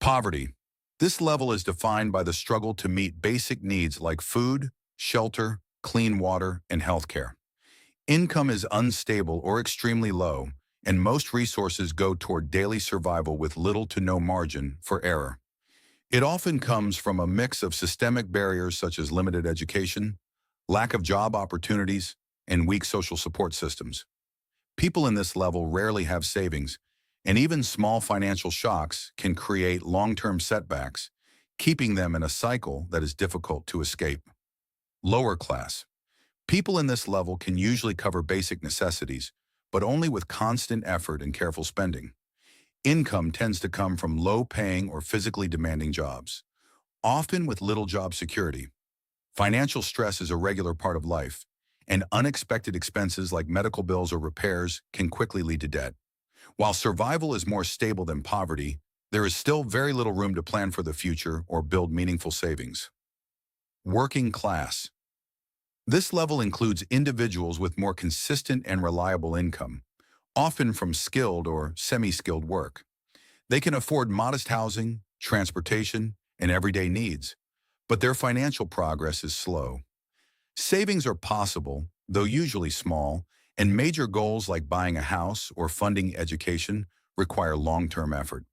Poverty. This level is defined by the struggle to meet basic needs like food, shelter, clean water, and healthcare. Income is unstable or extremely low, and most resources go toward daily survival with little to no margin for error. It often comes from a mix of systemic barriers such as limited education, lack of job opportunities, and weak social support systems. People in this level rarely have savings, and even small financial shocks can create long-term setbacks, keeping them in a cycle that is difficult to escape. Lower class. People in this level can usually cover basic necessities, but only with constant effort and careful spending. Income tends to come from low-paying or physically demanding jobs, often with little job security. Financial stress is a regular part of life, and unexpected expenses like medical bills or repairs can quickly lead to debt. While survival is more stable than poverty, there is still very little room to plan for the future or build meaningful savings. Working class. This level includes individuals with more consistent and reliable income, often from skilled or semi-skilled work. They can afford modest housing, transportation, and everyday needs, but their financial progress is slow. Savings are possible, though usually small, and major goals like buying a house or funding education require long-term effort.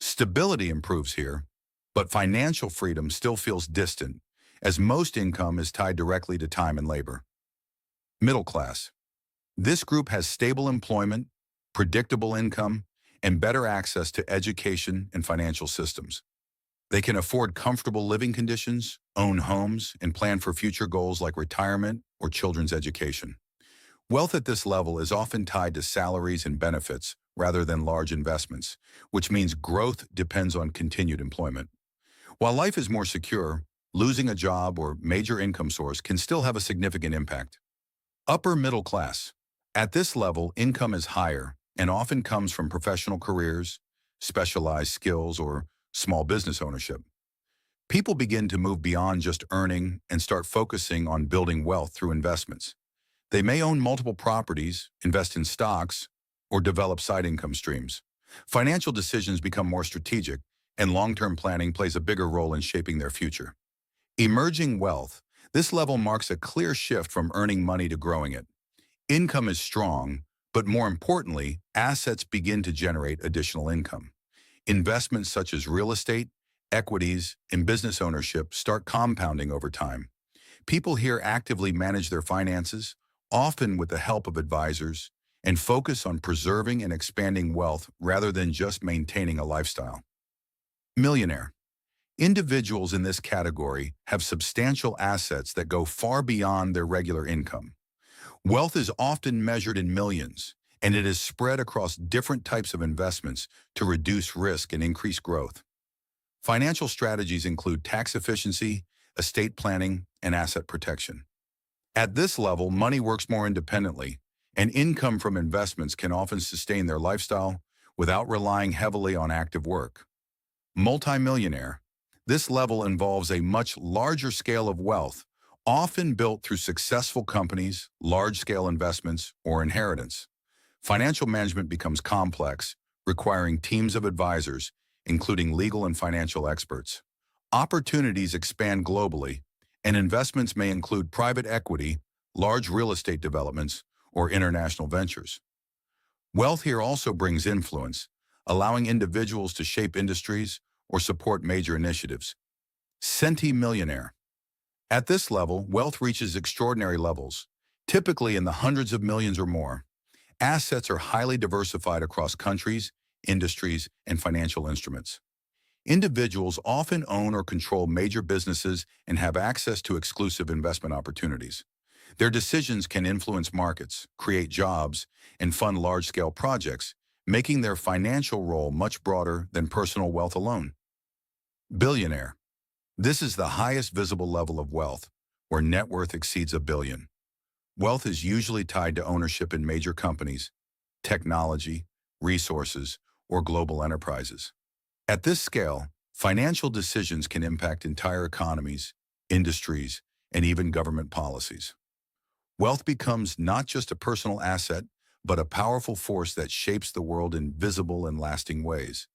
Stability improves here, but financial freedom still feels distant, as most income is tied directly to time and labor. Middle class. This group has stable employment, predictable income, and better access to education and financial systems. They can afford comfortable living conditions, own homes, and plan for future goals like retirement or children's education. Wealth at this level is often tied to salaries and benefits rather than large investments, which means growth depends on continued employment. While life is more secure, losing a job or major income source can still have a significant impact. Upper middle class. At this level, income is higher and often comes from professional careers, specialized skills, or small business ownership. People begin to move beyond just earning and start focusing on building wealth through investments. They may own multiple properties, invest in stocks, or develop side income streams. Financial decisions become more strategic, and long-term planning plays a bigger role in shaping their future. Emerging wealth. This level marks a clear shift from earning money to growing it. Income is strong, but more importantly, assets begin to generate additional income. Investments such as real estate, equities, and business ownership start compounding over time. People here actively manage their finances, often with the help of advisors, and focus on preserving and expanding wealth rather than just maintaining a lifestyle. Millionaire. Individuals in this category have substantial assets that go far beyond their regular income. Wealth is often measured in millions, and it is spread across different types of investments to reduce risk and increase growth. Financial strategies include tax efficiency, estate planning, and asset protection. At this level, money works more independently, and income from investments can often sustain their lifestyle without relying heavily on active work. Multimillionaire. This level involves a much larger scale of wealth, often built through successful companies, large-scale investments, or inheritance. Financial management becomes complex, requiring teams of advisors, including legal and financial experts. Opportunities expand globally, and investments may include private equity, large real estate developments, or international ventures. Wealth here also brings influence, allowing individuals to shape industries or support major initiatives. Centimillionaire. At this level, wealth reaches extraordinary levels, typically in the hundreds of millions or more. Assets are highly diversified across countries, industries, and financial instruments. Individuals often own or control major businesses and have access to exclusive investment opportunities. Their decisions can influence markets, create jobs, and fund large-scale projects, making their financial role much broader than personal wealth alone. Billionaire. This is the highest visible level of wealth, where net worth exceeds $1 billion. Wealth is usually tied to ownership in major companies, technology, resources, or global enterprises. At this scale, financial decisions can impact entire economies, industries, and even government policies. Wealth becomes not just a personal asset, but a powerful force that shapes the world in visible and lasting ways.